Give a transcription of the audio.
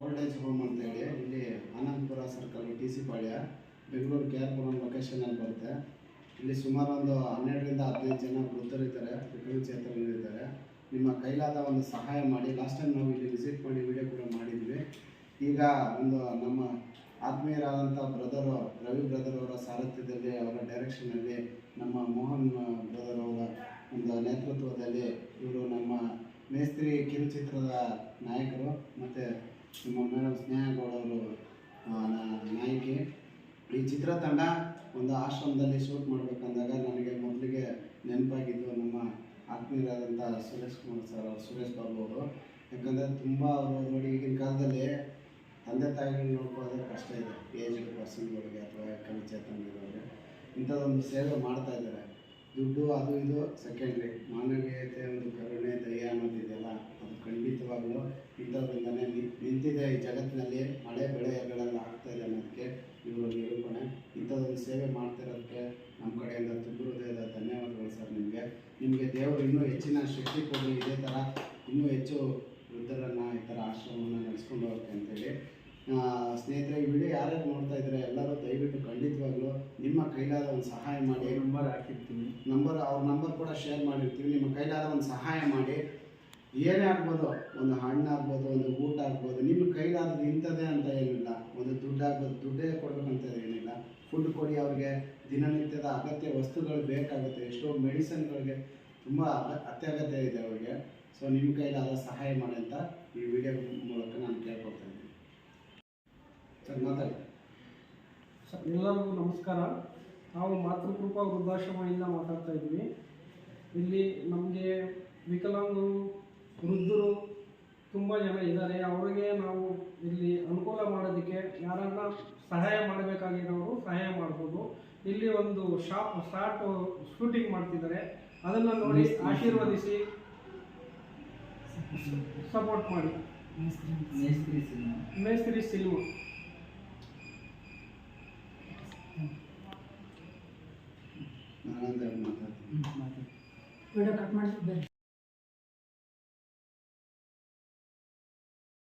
Old age home ಅಂತ ಹೇಳಿ ಇಲ್ಲಿ ಆನಂದಪುರ ಸರ್ಕಲ್ ಟಿ ಸಿ ಪಾಳ್ಯ ಬೆಂಗಳೂರು KR ಲೊಕೇಶನಲ್ಲಿ ಬರುತ್ತೆ. ಇಲ್ಲಿ ಸುಮಾರು ಒಂದು 12ರಿಂದ 15 ಜನ ವೃದ್ಧರಿದ್ದಾರೆ, ವಿಕಲಚೇತನರಿದ್ದಾರೆ. ನಿಮ್ಮ ಕೈಲಾದ ಒಂದು ಸಹಾಯ ಮಾಡಿ. ಲಾಸ್ಟ್ ಟೈಮ್ ನಾವು ಇಲ್ಲಿ ವಿಸಿಟ್ ಮಾಡಿ ವಿಡಿಯೋ ಕೂಡ ಮಾಡಿದ್ವಿ. ಈಗ ಒಂದು ನಮ್ಮ ಆತ್ಮೀಯರಾದಂಥ ಬ್ರದರು ರವಿ ಬ್ರದರ್ ಅವರ ಸಾರಥ್ಯದಲ್ಲಿ, ಅವರ ಡೈರೆಕ್ಷನಲ್ಲಿ, ನಮ್ಮ ಮೋಹನ್ ಬ್ರದರ್ ಅವರ ಒಂದು ನೇತೃತ್ವದಲ್ಲಿ ಇವರು ನಮ್ಮ ಮೇಸ್ತ್ರಿ ಕಿರುಚಿತ್ರದ ನಾಯಕರು ಮತ್ತು ನಮ್ಮ ಮೇಡಮ್ ಸ್ನೇಹಗೌಡ ಅವರು ನಾಯಕಿ. ಈ ಚಿತ್ರತಂಡ ಒಂದು ಆಶ್ರಮದಲ್ಲಿ ಶೂಟ್ ಮಾಡಬೇಕಂದಾಗ ನನಗೆ ಮೊದಲಿಗೆ ನೆನಪಾಗಿದ್ದು ನಮ್ಮ ಆತ್ಮೀಯರಾದಂಥ ಸುರೇಶ್ ಕುಮಾರ್ ಸರ್ ಅವರು, ಸುರೇಶ್ ಬಾಬು ಅವರು. ಯಾಕಂದರೆ ತುಂಬ ಅವರು ನೋಡಿ ಈಗಿನ ಕಾಲದಲ್ಲಿ ತಂದೆ ತಾಯಿಗಳನ್ನ ನೋಡ್ಕೊಳ್ಳೋದೇ ಕಷ್ಟ ಇದೆ. ಏಜ್ಡ್ ಪರ್ಸನ್ಗಳಿಗೆ ಅಥವಾ ವಿಕಲಚೇತನರಿಗೆ ಇಂಥದ್ದೊಂದು ಸೇವೆ ಮಾಡ್ತಾ ಇದ್ದಾರೆ. ದುಡ್ಡು ಅದು ಇದು ಸೆಕೆಂಡ್ರಿ, ಮಾನವೀಯತೆ, ಒಂದು ಕರುಣೆ, ದಯ ಅನ್ನೋದಿದೆಯಲ್ಲ, ಅದು ಖಂಡಿತವಾಗಲೂ ಇಂಥದ್ರಿಂದನೇ ನಿಂತಿದೆ ಈ ಜಗತ್ತಿನಲ್ಲಿ. ಮಳೆ ಬೆಳೆಗಳೆಲ್ಲ ಆಗ್ತಾಯಿದೆ ಅನ್ನೋದಕ್ಕೆ ಇವರು ನಿರೂಪಣೆ. ಇಂಥದ್ದೊಂದು ಸೇವೆ ಮಾಡ್ತಿರೋದಕ್ಕೆ ನಮ್ಮ ಕಡೆಯಿಂದ ತುಂಬ ಹೃದಯದ ಧನ್ಯವಾದಗಳು ಸರ್. ನಿಮಗೆ ದೇವರು ಇನ್ನೂ ಹೆಚ್ಚಿನ ಶಕ್ತಿ ಕೊಡಲಿ. ಇದೇ ಥರ ಇನ್ನೂ ಹೆಚ್ಚು ವೃದ್ಧರನ್ನು ಈ ಥರ ಆಶ್ರಮವನ್ನು ನಡೆಸ್ಕೊಂಡು ಹೋಗುತ್ತೆ ಅಂತೇಳಿ. ಸ್ನೇಹಿತರೆ, ಈ ವಿಡಿಯೋ ಯಾರ್ಯಾರು ನೋಡ್ತಾ ಇದ್ದಾರೆ ಎಲ್ಲರೂ ದಯವಿಟ್ಟು ಖಂಡಿತವಾಗ್ಲೂ ನಿಮ್ಮ ಕೈಲಾದ ಒಂದು ಸಹಾಯ ಮಾಡಿ. ನಂಬರ್ ಹಾಕಿರ್ತೀವಿ, ಅವ್ರ ನಂಬರ್ ಕೂಡ ಶೇರ್ ಮಾಡಿರ್ತೀವಿ. ನಿಮ್ಮ ಕೈಲಾದ ಒಂದು ಸಹಾಯ ಮಾಡಿ. ಏನೇ ಆಗ್ಬೋದು, ಒಂದು ಹಣ್ಣು ಆಗ್ಬೋದು, ಒಂದು ಊಟ ಆಗ್ಬೋದು, ನಿಮ್ಮ ಕೈಲಾದ ಇಂಥದ್ದೇ ಅಂತ ಏನಿಲ್ಲ. ಒಂದು ದುಡ್ಡು ಆಗ್ಬೋದು, ದುಡ್ಡೇ ಕೊಡ್ಬೇಕಂತ ಏನಿಲ್ಲ. ಫುಡ್ ಕೊಡಿ, ಅವ್ರಿಗೆ ದಿನನಿತ್ಯದ ಅಗತ್ಯ ವಸ್ತುಗಳು ಬೇಕಾಗುತ್ತೆ. ಎಷ್ಟೋ ಮೆಡಿಸಿನ್ಗಳಿಗೆ ತುಂಬ ಅತ್ಯಗತ್ಯ ಇದೆ ಅವ್ರಿಗೆ. ಸೊ ನಿಮ್ಮ ಕೈಲಾದ ಸಹಾಯ ಮಾಡಿ ಅಂತ ಈ ವಿಡಿಯೋ ಮೂಲಕ ನಾನು ಕೇಳ್ಕೊಳ್ತಾ ಇದ್ದೀನಿ. ಸರ್ ಮಾತಾಡಿ. ಎಲ್ಲರಿಗೂ ನಮಸ್ಕಾರ. ನಾವು ಮಾತೃಕೃಪಾ ವೃದ್ಧಾಶ್ರಮದಿಂದ ಮಾತಾಡ್ತಾ ಇದ್ವಿ. ಇಲ್ಲಿ ನಮಗೆ ವಿಕಲಾಂಗರು, ವೃದ್ಧರು ತುಂಬ ಜನ ಇದ್ದಾರೆ. ಅವರಿಗೆ ನಾವು ಇಲ್ಲಿ ಅನುಕೂಲ ಮಾಡೋದಕ್ಕೆ ಯಾರನ್ನ ಸಹಾಯ ಮಾಡಬೇಕಾಗಿರೋರು ಸಹಾಯ ಮಾಡ್ಬೋದು. ಇಲ್ಲಿ ಒಂದು ಶಾರ್ಟ್ ಶೂಟಿಂಗ್ ಮಾಡ್ತಿದ್ದಾರೆ, ಅದನ್ನು ನೋಡಿ ಆಶೀರ್ವದಿಸಿ ಸಪೋರ್ಟ್ ಮಾಡಿ. ಮೇಸ್ತ್ರಿ ಸಿನಿಮಾ ನಾನಂದ್ರೆ ಮಾತಾಡ್ತೀನಿ. ವಿಡಿಯೋ ಕಟ್ ಮಾಡಿದ್ರೆ